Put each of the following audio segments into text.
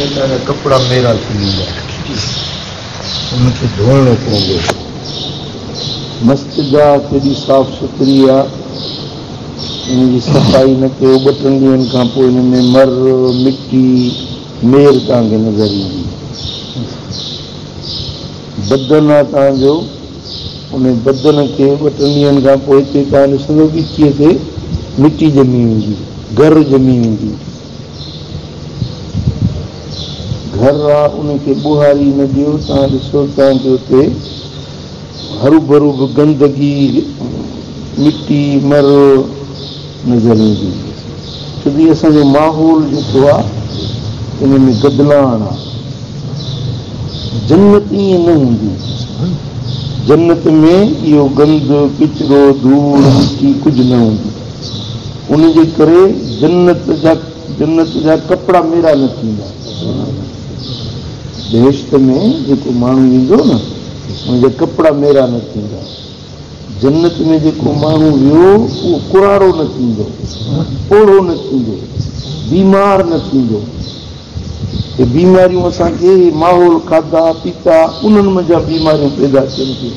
कपिड़ा मेरा थी वेंदा, उनखे धोइणो पवंदो। मस्जिद आहे केॾी साफ़ सुथरी आहे, इनजी सफ़ाई न कयो, 2-3 ॾींहंनि खां पोइ हिन में मर मिटी मेर तव्हांखे नज़र ईंदी। बदन आहे तव्हांजो, उन बदन खे 2-3 ॾींहंनि खां पोइ हिते तव्हां ॾिसंदो गिचीअ ते मिटी ॼमी वेंदी, घर ॼमी वेंदी। घर आहे उनखे ॿुहारी न ॾियो, तव्हां ॾिसो तव्हांखे हुते हरू भरू बि गंदगी मिटी मर नज़र ईंदी। छोकी असांजो माहौल जेको आहे इन में गदलाण आहे। जन्नत ईअं न हूंदी, जन्नत में इहो गंद किचिरो धूड़ मिटी कुझु न हूंदी। उनजे करे जन्नत जा कपिड़ा मेरा न थींदा। बेहिश्त में जेको माण्हू ईंदो न उनजा कपिड़ा मेरा न थींदा। जन्नत में जेको माण्हू वियो उहो कुराड़ो न थींदो, ओढ़ो न थींदो, बीमार न थींदो। ये बीमारियूं असांखे माहौल खाधा पीता उन्हनि मंझां बीमारियूं पैदा थियनि थियूं।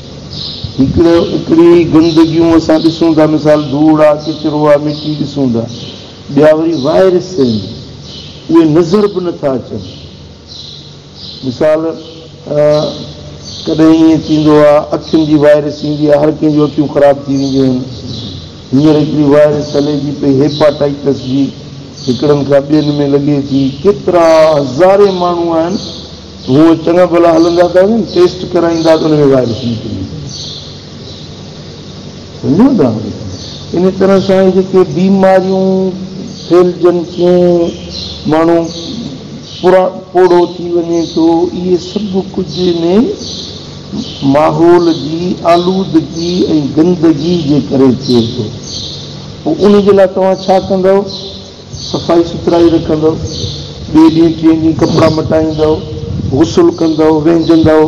हिकिड़ी गंदगियूं असां ॾिसूं था, मिसाल धूड़ आहे किचिरो आहे मिटी ॾिसूं था। ॿिया वरी वायरस आहिनि, उहे नज़र बि नथा अचनि। मिसाल कॾहिं ईअं थींदो आहे अखियुनि जी वायरस ईंदी आहे, हर कंहिंजूं अखियूं ख़राबु थी वेंदियूं आहिनि। हींअर हिकिड़ी वायरस हले थी पई हेपाटाइटिस जी, हिकिड़नि खां ॿियनि में लॻे थी। केतिरा हज़ारे माण्हू आहिनि, हूअ चङा भला हलंदा था वञनि, टेस्ट कराईंदा त हुन में वायरस निकिरी। सम्झो था? इन तरह सां जेके बीमारियूं फैलजनि थियूं, माण्हू पोड़ो थी वञे थो, इहे सभु कुझु में माहौल जी आलूदगी ऐं गंदगी जे करे थिए थो। पोइ उन जे लाइ तव्हां छा कंदव? सफ़ाई सुथराई रखंदव, 2 ॾींहं 3 ॾींहं कपिड़ा मटाईंदव, गुस्ल कंदव, वेंजंदव।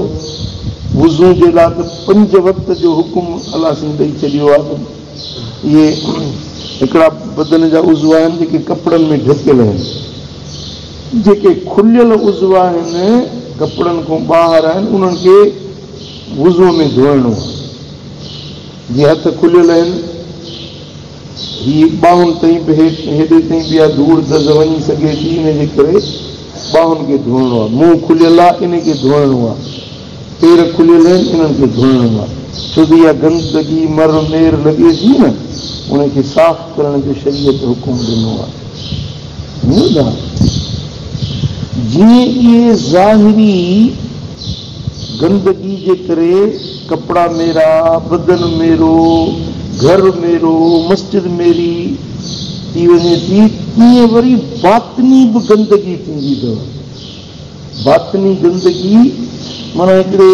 वुज़ू जे लाइ त 5 वक़्त जो हुकुम अलाह साईं ॾेई छॾियो आहे। इहे हिकिड़ा बदन जा उज़ू आहिनि जेके कपिड़नि में ढकियल आहिनि। जेके खुलियल उज़ू आहिनि कपिड़नि खां ॿाहिरि आहिनि, उन्हनि खे वुज़ू में धोइणो आहे। जीअं हथ खुलियल आहिनि, हीअ ॿाहुनि ताईं बि हेॾे ताईं बि आहे धूड़ दज़ वञी सघे थी, इन जे करे ॿाहुनि खे धोइणो आहे। मुंहुं खुलियल आहे, इन खे धोइणो आहे। पेर खुलियल आहिनि, इन्हनि खे धोइणो आहे। छो त इहा गंदगी मर मेर लॻे थी न, उनखे साफ़ करण जो शरीयत हुकुम ॾिनो आहे। जीअं इहे ज़ाहिरी गंदगी जे करे कपिड़ा मेरा, बदन मेरो, घर मेरो, मस्जिद मेरी थी वञे थी, तीअं वरी बातिनी बि गंदगी थींदी अथव। बातिनी गंदगी माना हिकिड़े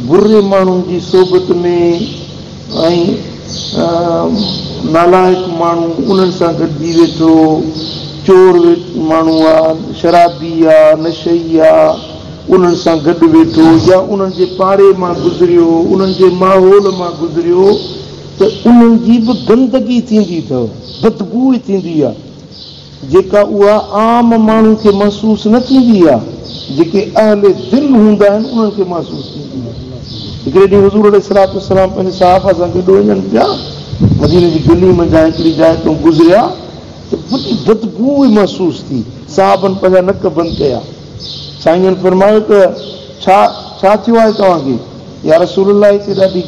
बुरे माण्हुनि जी सोबत में ऐं नालाइक माण्हू उन्हनि सां गॾिजी वेठो, चोर माण्हू आहे, शराबी आहे, नशई आहे, उन्हनि सां गॾु वेठो, या उन्हनि जे पाड़े मां गुज़रियो, उन्हनि जे माहौल मां गुज़रियो, त उन्हनि जी बि गंदगी थींदी अथव, बदबू थींदी आहे, जेका उहा आम माण्हू खे महसूसु न थींदी आहे। जेके अहले दिलि हूंदा आहिनि उन्हनि खे महसूसु थींदी आहे। हिकिड़े ॾींहुं हुज़ूर अलैहिस्सलाम पंहिंजे सहाबा सां गॾु वञनि पिया, मदीने जी गली मंझां हिकिड़ी जाइ तां गुज़रिया, त वॾी बदबू महसूसु थी। सहाबनि पंहिंजा नक बंदि कया। साईं फरमायो त छा थियो आहे तव्हांखे? या रसूलल्लाह हिते ॾाढी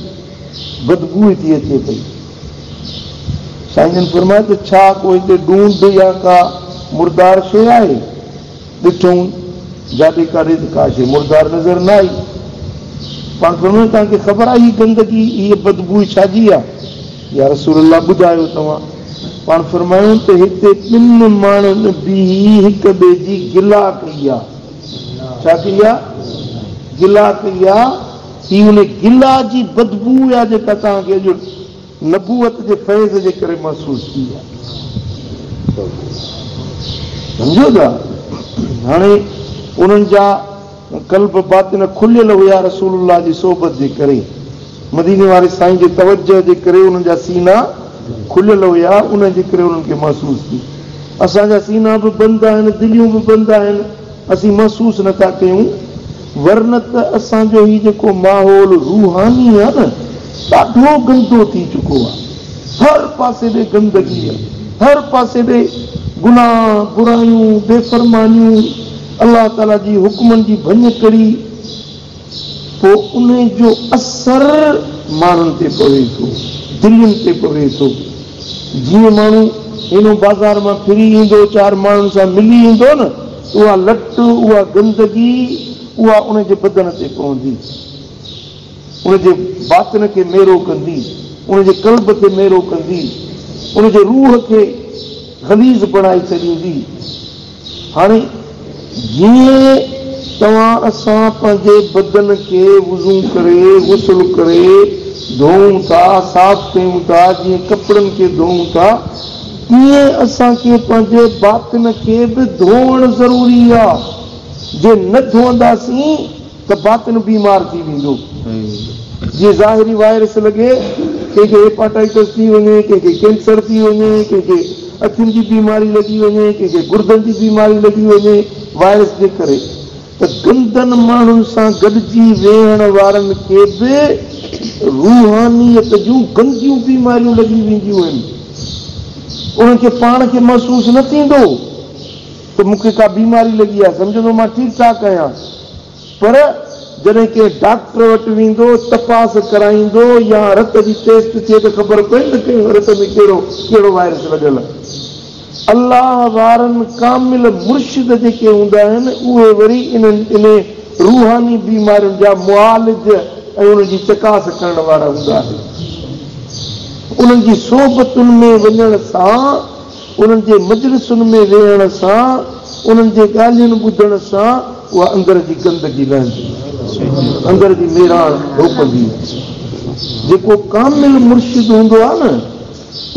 बदबू थी अचे पई। साईं फरमायो त छा को हिते ढूंढ या का मुर्दार शइ आहे? ॾिठूं जाॾे काॾे त का शइ मुर्दार नज़र न आई। पाण फरमायो तव्हांखे ख़बर आहे हीअ गंदगी, हीअ बदबू छाजी आहे? या रसूलल्लाह ॿुधायो तव्हां। पाण फरमायूं त हिते 2 माण्हुनि बीही हिक ॿिए जी गिला कई आहे। छा कई आहे? गिला कई आहे। हीअ उन गिला जी बदबू आहे जेका तव्हांखे अॼु नबूअत जे फैज़ जे करे महसूसु थी आहे। सम्झो था? हाणे उन्हनि जा कल्ब बातिन खुलियल हुया रसूलुल्लाह जी सोबत जे करे, मदीने वारे साईं जे तवज्जो जे करे उन्हनि जा सीना खुलियल हुया, उन जे करे उन्हनि खे महसूसु थी। असांजा सीना बि बंदि आहिनि, दिलियूं बि बंदि आहिनि, असीं महसूस नथा कयूं। वरन त असांजो ही जेको माहौल रूहानी आहे न ॾाढो गंदो थी चुको आहे। हर पासे ॾे गंदगी आहे, हर पासे ॾे गुनाह बुरायूं बेफ़रमानियूं, अल्लाह ताला जी हुकमनि जी भञ करी। पोइ उन जो असर माण्हुनि ते पवे थो, दिलियुनि ते पवे थो। जीअं माण्हू हिन बाज़ार मां फिरी ईंदो, चार माण्हुनि सां मिली ईंदो न, उहा लट उहा गंदगी उहा उनजे बदन ते पवंदी, उनजे बातिन खे मेरो कंदी, उनजे कल्ब खे मेरो कंदी, उनजे रूह खे ग़लीज़ बणाए छॾींदी। हाणे जीअं तव्हां असां पंहिंजे बदन खे वुज़ू करे गुस्ल करे धोऊं था, साफ़ कयूं था, जीअं कपिड़नि खे धोऊं था, तीअं असांखे पंहिंजे बातिन खे बि धोअणु ज़रूरी आहे। जे न धोअंदासीं त बातिन बीमार थी वेंदो। जीअं ज़ाहिरी वायरस लॻे, कंहिंखे हेपाटाइटिस थी वञे, कंहिंखे कैंसर थी वञे, कंहिंखे अखियुनि जी बीमारी लॻी वञे, कंहिंखे गुर्दनि जी बीमारी लॻी वञे वायरस जे करे। त गंदनि माण्हुनि सां गॾिजी वेहण वारनि खे बि रूहानियत जूं गंदियूं बीमारियूं लॻी वेंदियूं आहिनि। उन्हनि खे पाण खे महसूस न थींदो त मूंखे का बीमारी लॻी आहे, सम्झंदो मां ठीकु ठाक आहियां। पर जॾहिं के डॉक्टर वटि वेंदो, तपास कराईंदो या रत जी टेस्ट थिए त ख़बर पए न कि रत में कहिड़ो वायरस लॻल आहे। अल्लाह वारनि कामिल मुर्शिद जेके हूंदा आहिनि उहे वरी इन रूहानी बीमारियुनि जा मुआलिज ऐं उनजी चकास करण वारा हूंदा आहिनि। उन्हनि जी सोबतुनि में वञण सां, उन्हनि जे मजलिसुनि में वेहण सां, उन्हनि जे ॻाल्हियुनि ॿुधण सां उहा अंदर जी गंदगी लहंदी, अंदर जी मेराण रोकंदी। जेको कामिल मुर्शिद हूंदो आहे न,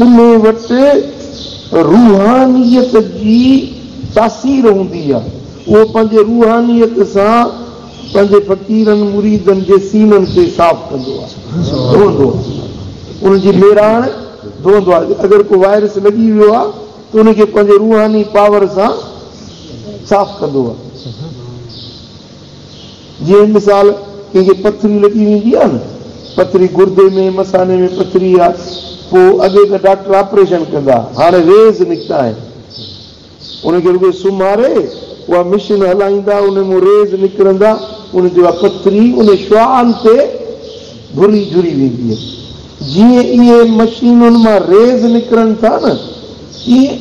उन वटि रूहानियत जी तासीर हूंदी आहे। उहो पंहिंजे रूहानियत सां पंहिंजे फ़क़ीरनि मुरीदनि जे सीननि खे साफ़ कंदो आहे, धोअंदो आहे, उनजी मेराण धोअंदो आहे। अगरि को वायरस लॻी वियो आहे त उनखे पंहिंजे रूहानी पावर सां साफ़ कंदो आहे। जीअं मिसाल कंहिंखे पथरी लॻी वेंदी आहे न, पथरी गुर्दे में मसाने में पथरी आहे, पोइ अॻे त डॉक्टर ऑपरेशन कंदा, हाणे रेज़ निकिता आहिनि। उनखे रुॻो सुम्हारे उहा मशीन हलाईंदा, उन मां रेज़ निकिरंदा, उनजी उहा पथरी उन श्वान ते घुरी झुरी वेंदी आहे। जीअं इहे मशीनुनि मां रेज़ निकिरनि था न, तीअं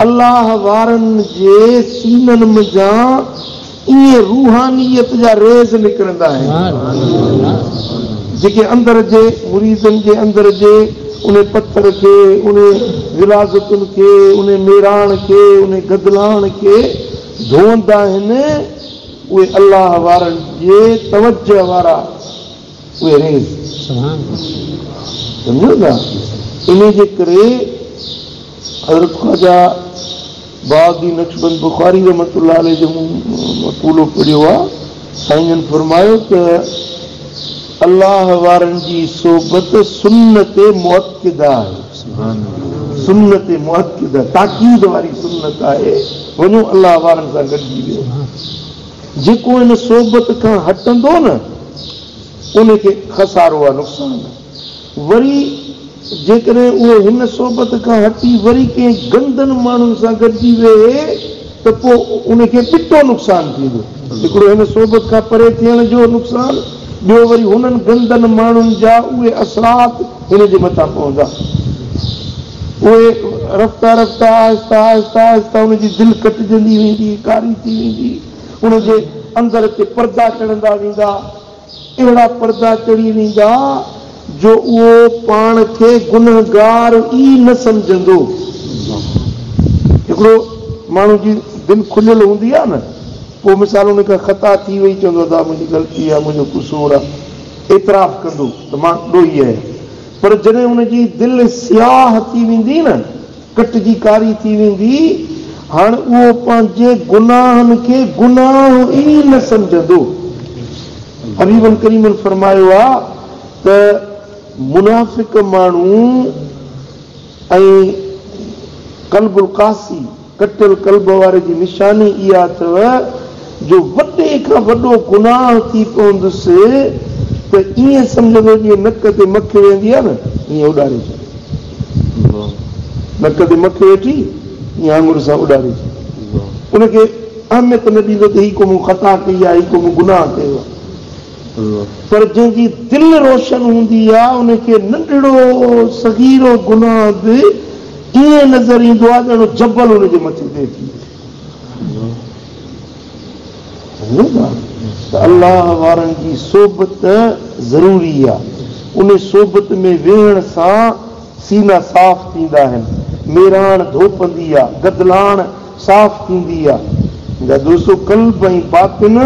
अल्लाह वारनि जे सीननि मज़ा ईअं रूहानियत जा रेज़ निकिरंदा आहिनि, जेके अंदर जे मुरीदनि जे अंदर जे उन पत्थर खे, उन विलाज़तुनि खे, उन मेराण खे, उन गदलाण खे धोअंदा आहिनि। उहे अल्लाह वारनि जे तवज्जो वारा उहे रेज़, सम्झो था। इन जे करे हज़रत ख्वाजा बाग़ी नक्शबंद बुखारी रहमतुल्लाह अलैह जो मक़ूलो पढ़ियो आहे। साईं फरमायो त अल्लाह वारनि जी सोबत सुन्नत मुअक्किदा आहे, सुन्नत मुअक्किदा, ताक़ीद वारी सुन्नत आहे। वञो अल्लाह वारनि सां गॾिजी वियो। जेको हिन सोबत खां हटंदो न, उनखे खसारो आहे, नुक़सान आहे। वरी जेकॾहिं उहे हिन सोबत खां हटी वरी कंहिं गंदनि माण्हुनि सां गॾिजी वेहे त पोइ उनखे ॾिठो नुक़सान थींदो। हिकिड़ो हिन सोबत खां परे थियण जो नुक़सान, ॿियो वरी हुननि गंदनि माण्हुनि जा उहे असरात हिन जे मथां पवंदा। उहे रफ़्ता रफ़्ता आहिस्ता आहिस्ता आहिस्ता हुनजी दिलि कटिजंदी वेंदी, कारी थी वेंदी, हुनजे अंदर ते पर्दा चढ़ंदा वेंदा, अहिड़ा पर्दा चढ़ी वेंदा जो उहो पाण खे गुनहगार ई न सम्झंदो। हिकिड़ो माण्हू जी दिलि खुलियल हूंदी आहे न, पोइ मिसाल उनखां ख़ता थी वई, चवंदो आहे मुंहिंजी ग़लती आहे, मुंहिंजो कुसूर आहे, एतिराफ़ कंदो त मां ॾोही आहियां। पर जॾहिं हुनजी दिलि सियाह थी वेंदी न, कटिजी कारी थी वेंदी, हाणे उहो पंहिंजे गुनाहनि खे गुनाह ई न सम्झंदो। हबीबन करीमन फरमायो आहे त मुनाफ़िक माण्हू ऐं कल्बुल कासी कटियल कल्ब वारे जी निशानी इहा अथव जो वॾे खां वॾो गुनाह थी पवंदुसि त ईअं सम्झंदो जीअं नक ते मख वेंदी आहे न, ईअं उॾारे छॾे। नक ते मख वेठी ईअं आङुर सां उॾारे छॾे, उनखे अहमियत न ॾींदो त ही को मूं ख़ता कई आहे, ही को मूं गुनाह कयो आहे। पर जंहिंजी दिलि रोशन हूंदी आहे उनखे नंढड़ो सगीरो गुनाह बि ईअं नज़र ईंदो आहे ॼणो जबल हुनजे मथे ते थी। त अलाह वारनि जी सोबत ज़रूरी आहे। उन सोबत में वेहण सां सीना साफ़ थींदा आहिनि, मेराण धोपंदी आहे, गदलाण साफ़ थींदी आहे। दोस्तो कल्ब ऐं बातिन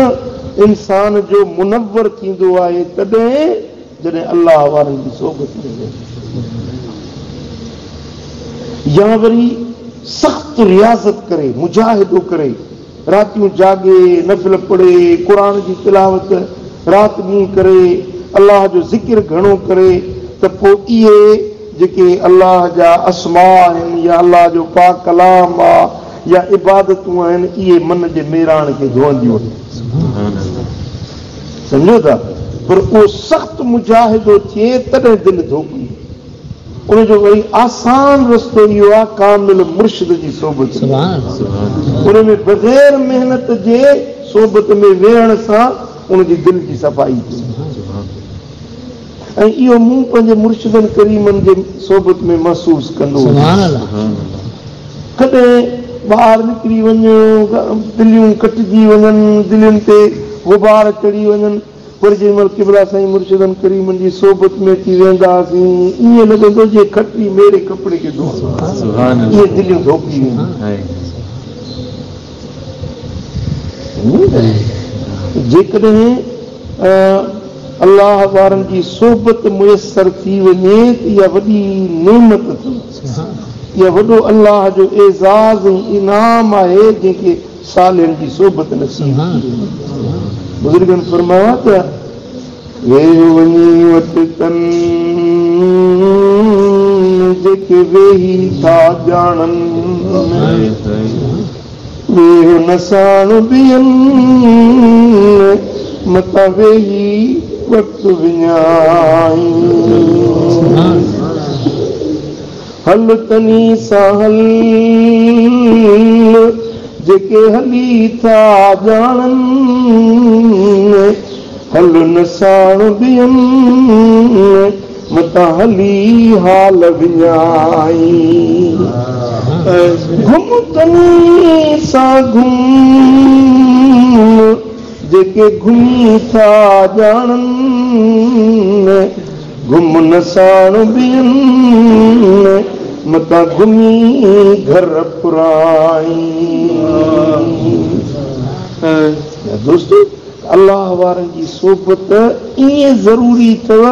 इंसान जो मुनव्वर थींदो आहे तॾहिं जॾहिं अलाह वारनि जी सोबत में वेहे। या वरी सख़्त रियाज़त करे, मुजाहिदो करे, रातियूं जागे, नफ़िल पढ़े, क़ुरान जी तिलावत राति ॾींहुं करे, अलाह जो ज़िक्र घणो करे, त पोइ इहे जेके अलाह जा अस्मा आहिनि या अलाह जो पाक कलाम आहे या इबादतूं आहिनि, इहे मन जे मेराण खे धोअंदियूं आहिनि। सम्झो था? पर उहो सख़्त मुजाहिदो थिए तॾहिं दिलि धोपी। उनजो वरी आसान रस्तो इहो आहे कामिल मुर्शिद जी सोबत। उन में बग़ैर महिनत जे सोबत में वेहण सां उनजी दिलि जी सफ़ाई थी। ऐं इहो मूं पंहिंजे मुर्शिदनि करीमनि जे सोबत में महसूस कंदो आहियां। कॾहिं ॿाहिरि निकिरी वञो, दिलियूं कटिजी वञनि, दिलियुनि ते गुबार चढ़ी वञनि, वरी जंहिं महिल क़िबला साईं मुर्शिदनि करीमनि जी सोबत में थी वेंदासीं, ईअं लॻंदो जीअं खटी मेरे कपिड़े खे धो, इहे दिलियूं धोपी वेंदियूं। जेकॾहिं अलाह वारनि जी सोबत मुयसर थी वञे त इहा वॾी नेमत अथव, इहा वॾो अलाह जो एज़ाज़ ऐं इनाम आहे जंहिंखे सालिहनि जी सोबत नसीब थी। बुज़ुर्गनि फरमाया त वेही वञी वटि तन जेके वेही था ॼाणनि, वेहो न साण ॿियनि मतां वेही वक़्तु विञाई। हल तनी सां हल जेके हली था ॼाणनि, हल न साण ॿियनि मतां हली हाल विञाई। घुम तनी सां घुम जेके घुमी था ॼाणनि, घुम न साण ॿियनि मतां घुमी घर पुराई। दोस्तो अलाह वारनि जी सोबत ईअं ज़रूरी अथव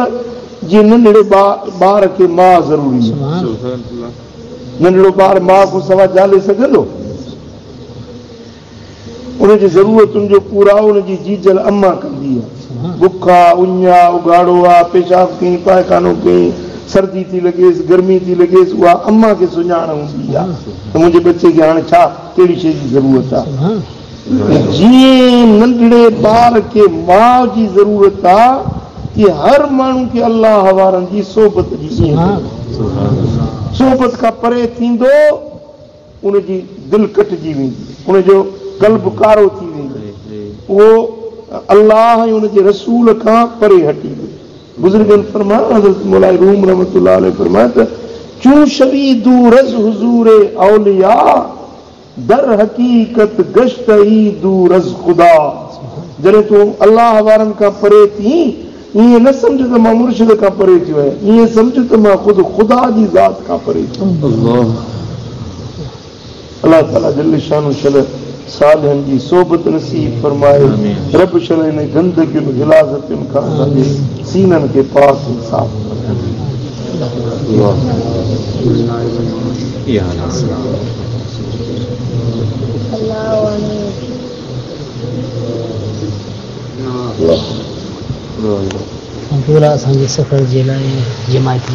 जीअं नंढड़े ॿार खे माउ ज़रूरी आहे। नंढड़ो ॿार माउ खां सवाइ ॼाले सघंदो? उनजी ज़रूरतुनि जो पूरा उनजी जीजल अम्मा कंदी आहे। बुखा उञा उघाड़ो आहे, पेशाब कई, पायखानो कई, सर्दी थी लॻेसि, गर्मी थी लॻेसि, उहा अम्मा खे सुञाण हूंदी आहे त मुंहिंजे बचे खे हाणे छा कहिड़ी शइ जी ज़रूरत आहे। जीअं नंढड़े ॿार खे माउ जी ज़रूरत आहे, तीअं हर माण्हू खे अलाह वारनि जी सोबत जी सोबत खां परे थींदो उनजी दिलि कटिजी वेंदी, उनजो क़ल्ब कारो थी वेंदो, उहो अलाह ऐं उनजे रसूल खां परे हटी वियो। बुज़ुर्गनि फरमाया, हज़रत मौलाई रूम रहमतुल्लाह अलैह फरमाया त चूं शवी दूरज़ हुज़ूरे औलिया दर हकीकत गश्त ई दूरज़ ख़ुदा। जॾहिं तूं अलाह वारनि खां परे थी, ईअं न सम्झ त मां मुर्शिद खां परे थियो आहियां, ईअं सम्झ त मां ख़ुदि ख़ुदा जी ज़ात खां परे थियो। अलाह ताला जल शान शल सालिहनि जी सोबत नसीब फरमाए। रब शल इन गंदगियुनि गिलाज़तुनि खां असांजे सीननि खे पाक ऐं साफ़ पूरा असांजे सफ़र जे लाइ जमायती